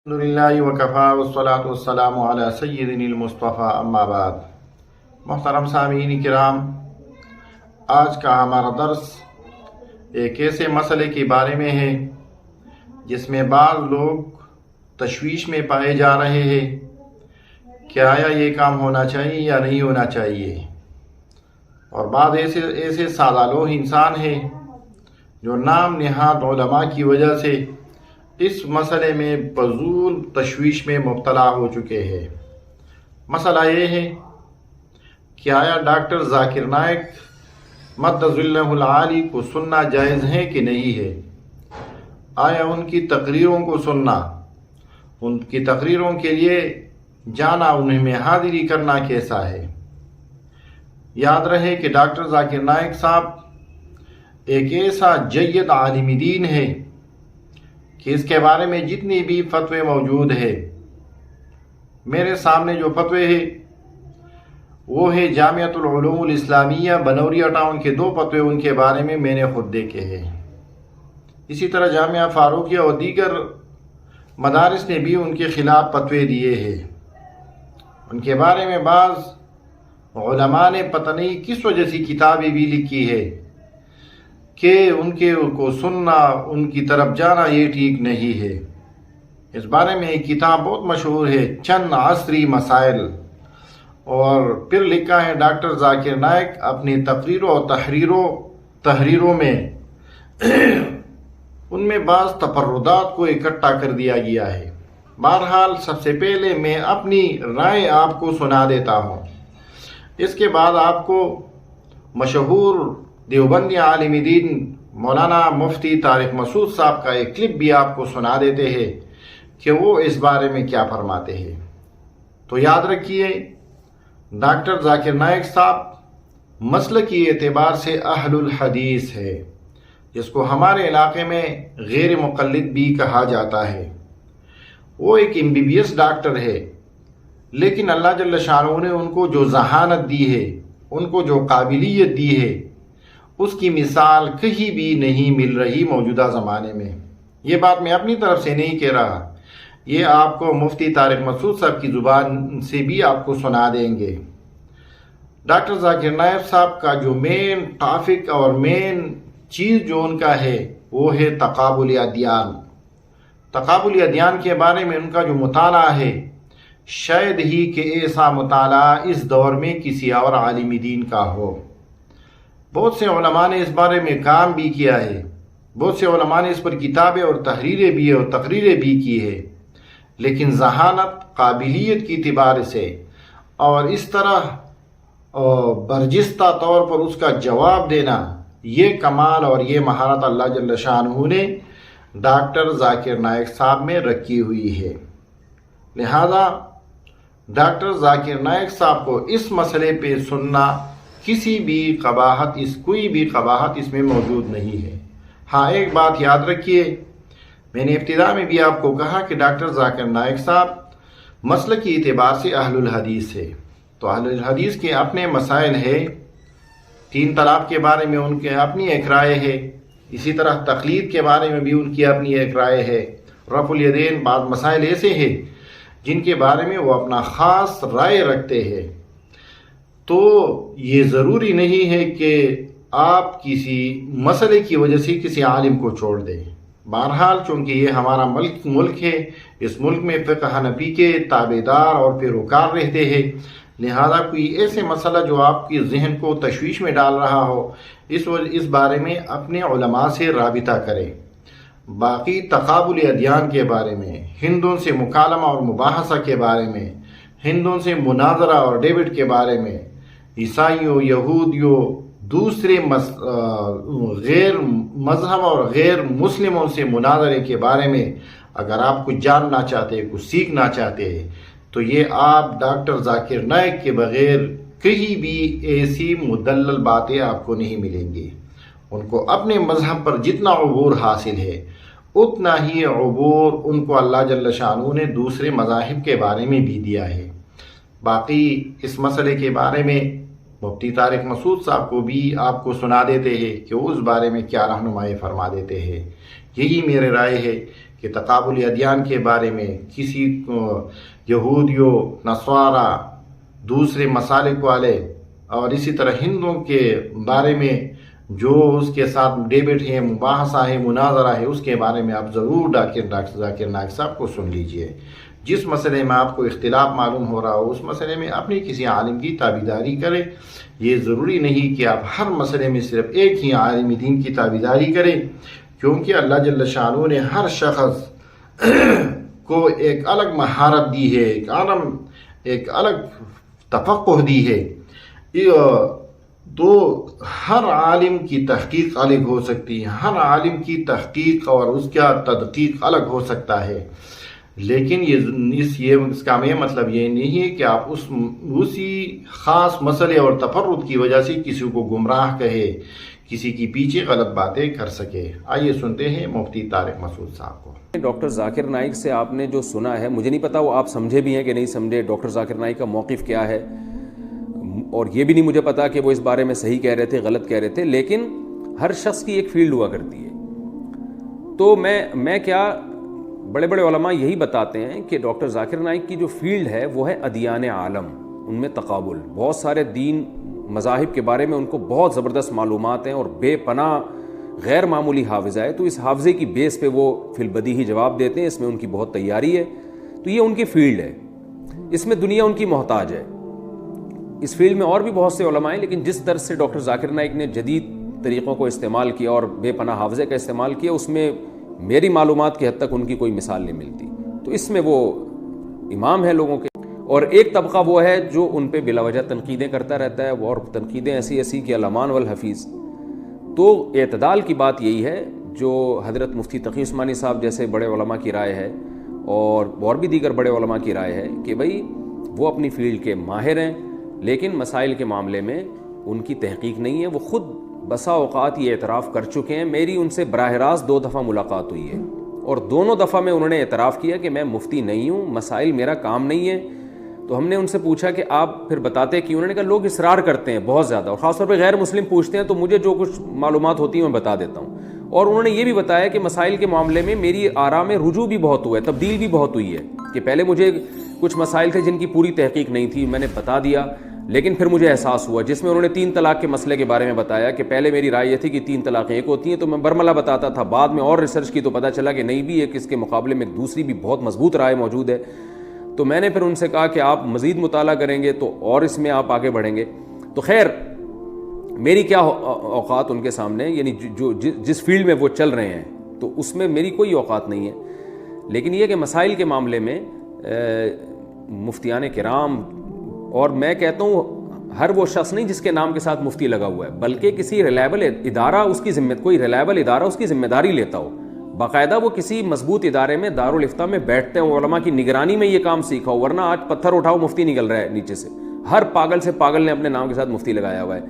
الحمدللہ وکفا والصلاة والسلام علی سیدنا المصطفیٰ اما بعد۔ محترم سامعین کرام، آج کا ہمارا درس ایک ایسے مسئلے کے بارے میں ہے جس میں بعض لوگ تشویش میں پائے جا رہے ہیں کہ آیا یہ کام ہونا چاہیے یا نہیں ہونا چاہیے، اور بعض ایسے سادہ لوگ انسان ہیں جو نام نہاد علماء کی وجہ سے اس مسئلے میں فضول تشویش میں مبتلا ہو چکے ہیں۔ مسئلہ یہ ہے کہ آیا ڈاکٹر ذاکر نائک مد ظلہ العالی کو سننا جائز ہے کہ نہیں ہے؟ آیا ان کی تقریروں کو سننا، ان کی تقریروں کے لیے جانا، انہیں میں حاضری کرنا کیسا ہے؟ یاد رہے کہ ڈاکٹر ذاکر نائک صاحب ایک ایسا جید عالم دین ہے کہ اس کے بارے میں جتنی بھی فتوے موجود ہیں، میرے سامنے جو فتوے ہیں وہ ہے جامعۃ العلوم الاسلامیہ بنوریا ٹاؤن کے 2 فتوے، ان کے بارے میں نے خود دیکھے ہیں۔ اسی طرح جامعہ فاروقیہ اور دیگر مدارس نے بھی ان کے خلاف فتوے دیے ہیں۔ ان کے بارے میں بعض علماء نے پتہ نہیں کس وجہ سے کتابیں بھی لکھی ہے کہ ان کو سننا، ان کی طرف جانا یہ ٹھیک نہیں ہے۔ اس بارے میں ایک کتاب بہت مشہور ہے، چند عصری مسائل، اور پھر لکھا ہے ڈاکٹر ذاکر نائک اپنی تقریروں اور تحریروں میں ان میں بعض تفردات کو اکٹھا کر دیا گیا ہے۔ بہرحال سب سے پہلے میں اپنی رائے آپ کو سنا دیتا ہوں، اس کے بعد آپ کو مشہور دیوبندی عالم دین مولانا مفتی طارق مسعود صاحب کا ایک کلپ بھی آپ کو سنا دیتے ہیں کہ وہ اس بارے میں کیا فرماتے ہیں۔ تو یاد رکھیے، ڈاکٹر ذاکر نائک صاحب مسلکی اعتبار سے اہل الحدیث ہے، جس کو ہمارے علاقے میں غیر مقلد بھی کہا جاتا ہے۔ وہ ایک MBBS ڈاکٹر ہے، لیکن اللہ جل شانہ نے ان کو جو ذہانت دی ہے، ان کو جو قابلیت دی ہے، اس کی مثال کہیں بھی نہیں مل رہی موجودہ زمانے میں۔ یہ بات میں اپنی طرف سے نہیں کہہ رہا، یہ آپ کو مفتی طارق مسعود صاحب کی زبان سے بھی آپ کو سنا دیں گے۔ ڈاکٹر ذاکر نائک صاحب کا جو مین ٹاپک اور مین چیز جو ان کا ہے وہ ہے تقابل ادیان۔ تقابل ادیان کے بارے میں ان کا جو مطالعہ ہے، شاید ہی کہ ایسا مطالعہ اس دور میں کسی اور عالم دین کا ہو۔ بہت سے علماء نے اس بارے میں کام بھی کیا ہے، بہت سے علماء نے اس پر کتابیں اور تحریریں بھی اور تقریریں بھی کی ہے، لیکن ذہانت، قابلیت کی اعتبار سے اور اس طرح برجستہ طور پر اس کا جواب دینا، یہ کمال اور یہ مہارت اللہ جل شانہ نے ڈاکٹر ذاکر نائک صاحب میں رکھی ہوئی ہے۔ لہذا ڈاکٹر ذاکر نائک صاحب کو اس مسئلے پہ سننا کوئی بھی قباحت اس میں موجود نہیں ہے۔ ہاں، ایک بات یاد رکھیے، میں نے ابتدا میں بھی آپ کو کہا کہ ڈاکٹر ذاکر نائک صاحب مسلکی اعتبار سے اہل الحدیث ہے، تو اہل الحدیث کے اپنے مسائل ہے۔ 3 طلاق کے بارے میں ان کے اپنی ایک رائے ہے، اسی طرح تقلید کے بارے میں بھی ان کی اپنی ایک رائے ہے، رفع الیدین، بعض مسائل ایسے ہیں جن کے بارے میں وہ اپنا خاص رائے رکھتے ہیں۔ تو یہ ضروری نہیں ہے کہ آپ کسی مسئلے کی وجہ سے کسی عالم کو چھوڑ دیں۔ بہرحال چونکہ یہ ہمارا ملک ہے، اس ملک میں فقہ حنفی کے تابعدار اور پیروکار رہتے ہیں، لہذا کوئی ایسے مسئلہ جو آپ کی ذہن کو تشویش میں ڈال رہا ہو، اس بارے میں اپنے علماء سے رابطہ کریں۔ باقی تقابل ادیان کے بارے میں، ہندوؤں سے مکالمہ اور مباحثہ کے بارے میں، ہندوؤں سے مناظرہ اور ڈیبیٹ کے بارے میں، عیسائیوں، یہودیوں، دوسرے غیر مذہب اور غیر مسلموں سے مناظرے کے بارے میں اگر آپ کچھ جاننا چاہتے ہیں، کچھ سیکھنا چاہتے ہیں، تو یہ آپ ڈاکٹر ذاکر نائک کے بغیر کہیں بھی ایسی مدلل باتیں آپ کو نہیں ملیں گی۔ ان کو اپنے مذہب پر جتنا عبور حاصل ہے، اتنا ہی عبور ان کو اللہ جل شانہ نے دوسرے مذاہب کے بارے میں بھی دیا ہے۔ باقی اس مسئلے کے بارے میں مفتی طارق مسعود صاحب کو بھی آپ کو سنا دیتے ہیں کہ اس بارے میں کیا رہنمائی فرما دیتے ہیں۔ یہی میرے رائے ہے کہ کہ تقابل ادیان کے بارے میں کسی یہودیوں، نصارہ، دوسرے مسالک والے اور اسی طرح ہندوؤں کے بارے میں جو اس کے ساتھ ڈیبیٹ ہے، مباحثہ ہے، مناظرہ ہے، اس کے بارے میں آپ ضرور ڈاکٹر ذاکر نائک صاحب کو سن لیجئے۔ جس مسئلے میں آپ کو اختلاف معلوم ہو رہا ہو اس مسئلے میں اپنی کسی عالم کی تابعداری کریں۔ یہ ضروری نہیں کہ آپ ہر مسئلے میں صرف ایک ہی عالم دین کی تابعداری کریں، کیونکہ اللہ جل شانہ نے ہر شخص کو ایک الگ مہارت دی ہے، ایک الگ تفقہ دی ہے، تو ہر عالم کی تحقیق الگ ہو سکتی ہے، ہر عالم کی تحقیق اور اس کا تدقیق الگ ہو سکتا ہے، لیکن اس کا مطلب یہ نہیں ہے کہ آپ اسی خاص مسئلے اور تفرد کی وجہ سے کسی کو گمراہ کہے، کسی کی پیچھے غلط باتیں کر سکے۔ آئیے سنتے ہیں مفتی طارق مسعود صاحب کو۔ ڈاکٹر ذاکر نائک سے آپ نے جو سنا ہے، مجھے نہیں پتا وہ آپ سمجھے بھی ہیں کہ نہیں سمجھے، ڈاکٹر ذاکر نائک کا موقف کیا ہے، اور یہ بھی نہیں مجھے پتا کہ وہ اس بارے میں صحیح کہہ رہے تھے غلط کہہ رہے تھے، لیکن ہر شخص کی ایک فیلڈ ہوا کرتی ہے۔ تو میں کیا، بڑے بڑے علماء یہی بتاتے ہیں کہ ڈاکٹر ذاکر نائک کی جو فیلڈ ہے وہ ہے ادیان عالم، ان میں تقابل، بہت سارے دین مذاہب کے بارے میں ان کو بہت زبردست معلومات ہیں اور بے پناہ غیر معمولی حافظہ ہے، تو اس حافظے کی بیس پہ وہ فی البدیہی جواب دیتے ہیں، اس میں ان کی بہت تیاری ہے، تو یہ ان کی فیلڈ ہے، اس میں دنیا ان کی محتاج ہے۔ اس فیلڈ میں اور بھی بہت سے علماء ہیں، لیکن جس طرح سے ڈاکٹر ذاکر نائک نے جدید طریقوں کو استعمال کیا اور بے پناہ حافظے کا استعمال کیا، اس میں میری معلومات کی حد تک ان کی کوئی مثال نہیں ملتی، تو اس میں وہ امام ہے لوگوں کے۔ اور ایک طبقہ وہ ہے جو ان پہ بلا وجہ تنقیدیں کرتا رہتا ہے، اور تنقیدیں ایسی کہ الامان والحفیظ۔ تو اعتدال کی بات یہی ہے جو حضرت مفتی تقی عثمانی صاحب جیسے بڑے علماء کی رائے ہے، اور بھی دیگر بڑے علماء کی رائے ہے کہ بھئی وہ اپنی فیلڈ کے ماہر ہیں، لیکن مسائل کے معاملے میں ان کی تحقیق نہیں ہے۔ وہ خود بسا اوقات یہ اعتراف کر چکے ہیں، میری ان سے براہ راست 2 دفعہ ملاقات ہوئی ہے، اور دونوں دفعہ میں انہوں نے اعتراف کیا کہ میں مفتی نہیں ہوں، مسائل میرا کام نہیں ہے۔ تو ہم نے ان سے پوچھا کہ آپ پھر بتاتے کیوں؟ انہوں نے کہا لوگ اصرار کرتے ہیں بہت زیادہ، اور خاص طور پہ غیر مسلم پوچھتے ہیں، تو مجھے جو کچھ معلومات ہوتی ہیں میں بتا دیتا ہوں۔ اور انہوں نے یہ بھی بتایا کہ مسائل کے معاملے میں میری آراء میں رجوع بھی بہت ہوا ہے، تبدیل بھی بہت ہوئی ہے، کہ پہلے مجھے کچھ مسائل تھے جن کی پوری تحقیق نہیں تھی، میں نے بتا دیا، لیکن پھر مجھے احساس ہوا، جس میں انہوں نے 3 طلاق کے مسئلے کے بارے میں بتایا کہ پہلے میری رائے یہ تھی کہ 3 طلاقیں ایک ہوتی ہیں، تو میں برملا بتاتا تھا، بعد میں اور ریسرچ کی تو پتہ چلا کہ نہیں، بھی ایک اس کے مقابلے میں دوسری بھی بہت مضبوط رائے موجود ہے۔ تو میں نے پھر ان سے کہا کہ آپ مزید مطالعہ کریں گے تو اور اس میں آپ آگے بڑھیں گے۔ تو خیر میری کیا اوقات ان کے سامنے، یعنی جس فیلڈ میں وہ چل رہے ہیں تو اس میں میری کوئی اوقات نہیں ہے، لیکن یہ کہ مسائل کے معاملے میں مفتیان کرام، اور میں کہتا ہوں ہر وہ شخص نہیں جس کے نام کے ساتھ مفتی لگا ہوا ہے، بلکہ کسی ریلائبل ادارہ اس کی کوئی ریلائبل ادارہ اس کی ذمہ داری لیتا ہو، باقاعدہ وہ کسی مضبوط ادارے میں دارالافتاء میں بیٹھتے ہیں، علماء کی نگرانی میں یہ کام سیکھا ہو، ورنہ آج پتھر اٹھاؤ مفتی نکل رہا ہے نیچے سے، ہر پاگل سے پاگل نے اپنے نام کے ساتھ مفتی لگایا ہوا ہے۔